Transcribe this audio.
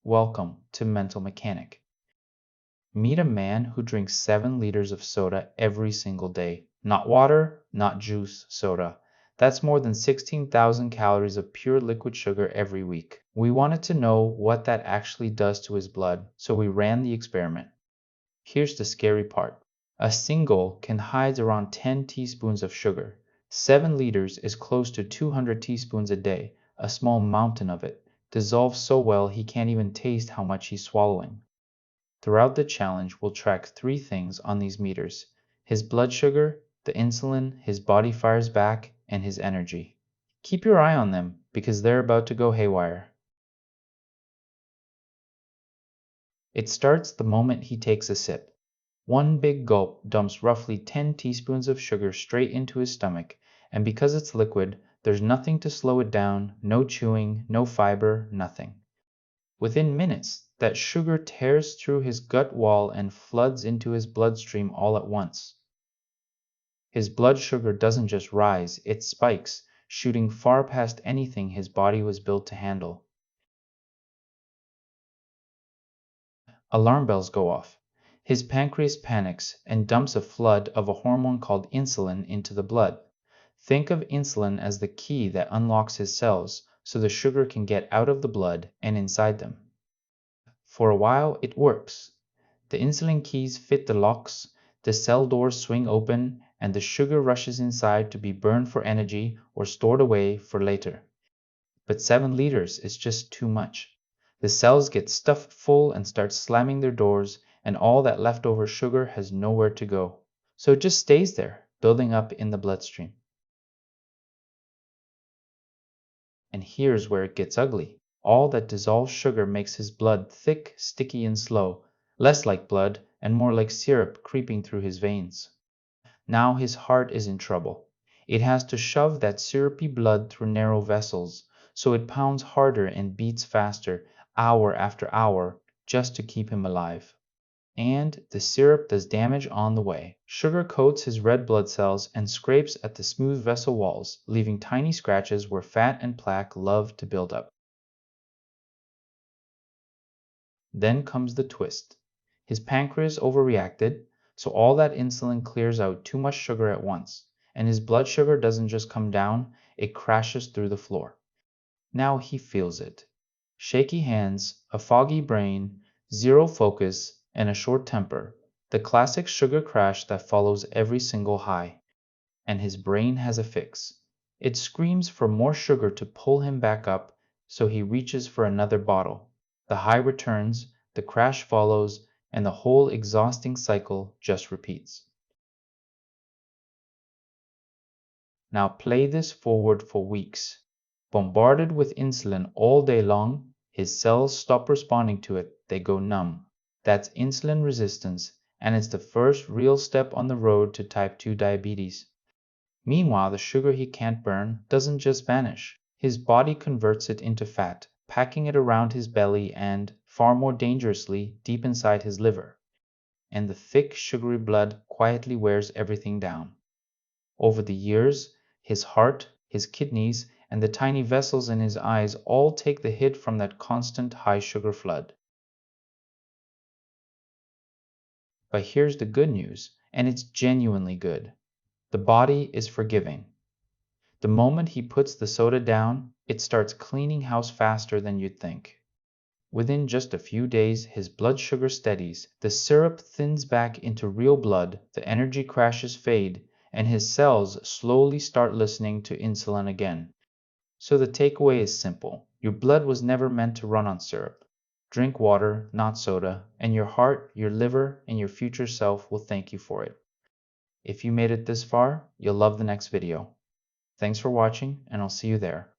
welcome to Mental Mechanic. Meet a man who drinks 7 liters of soda every single day. Not water, not juice, soda. That's more than 16,000 calories of pure liquid sugar every week. We wanted to know what that actually does to his blood, so we ran the experiment. Here's the scary part. A single can hide around 10 teaspoons of sugar. 7 liters is close to 200 teaspoons a day, a small mountain of it, dissolves so well he can't even taste how much he's swallowing. Throughout the challenge, we'll track 3 things on these meters: his blood sugar, the insulin his body fires back, and his energy. Keep your eye on them because they're about to go haywire. It starts the moment he takes a sip. One big gulp dumps roughly 10 teaspoons of sugar straight into his stomach, and because it's liquid, there's nothing to slow it down, no chewing, no fiber, nothing. Within minutes, that sugar tears through his gut wall and floods into his bloodstream all at once. His blood sugar doesn't just rise, it spikes, shooting far past anything his body was built to handle. Alarm bells go off. His pancreas panics and dumps a flood of a hormone called insulin into the blood. Think of insulin as the key that unlocks his cells so the sugar can get out of the blood and inside them. For a while, it works. The insulin keys fit the locks, the cell doors swing open, and the sugar rushes inside to be burned for energy or stored away for later. But 7 liters is just too much. The cells get stuffed full and start slamming their doors, and all that leftover sugar has nowhere to go. So it just stays there, building up in the bloodstream. And here's where it gets ugly. All that dissolved sugar makes his blood thick, sticky, and slow, less like blood and more like syrup creeping through his veins. Now his heart is in trouble. It has to shove that syrupy blood through narrow vessels, so it pounds harder and beats faster, hour after hour, just to keep him alive. And the syrup does damage on the way. Sugar coats his red blood cells and scrapes at the smooth vessel walls, leaving tiny scratches where fat and plaque love to build up. Then comes the twist. His pancreas overreacted, so all that insulin clears out too much sugar at once, and his blood sugar doesn't just come down, it crashes through the floor. Now he feels it. Shaky hands, a foggy brain, zero focus, and a short temper, the classic sugar crash that follows every single high. And his brain has a fix. It screams for more sugar to pull him back up, so he reaches for another bottle. The high returns, the crash follows, and the whole exhausting cycle just repeats. Now play this forward for weeks. Bombarded with insulin all day long, his cells stop responding to it, they go numb. That's insulin resistance, and it's the first real step on the road to type 2 diabetes. Meanwhile, the sugar he can't burn doesn't just vanish. His body converts it into fat, packing it around his belly and, far more dangerously, deep inside his liver. And the thick, sugary blood quietly wears everything down. Over the years, his heart, his kidneys, and the tiny vessels in his eyes all take the hit from that constant high sugar flood. But here's the good news, and it's genuinely good. The body is forgiving. The moment he puts the soda down, it starts cleaning house faster than you'd think. Within just a few days, his blood sugar steadies, the syrup thins back into real blood, the energy crashes fade, and his cells slowly start listening to insulin again. So the takeaway is simple. Your blood was never meant to run on syrup. Drink water, not soda, and your heart, your liver, and your future self will thank you for it. If you made it this far, you'll love the next video. Thanks for watching, and I'll see you there.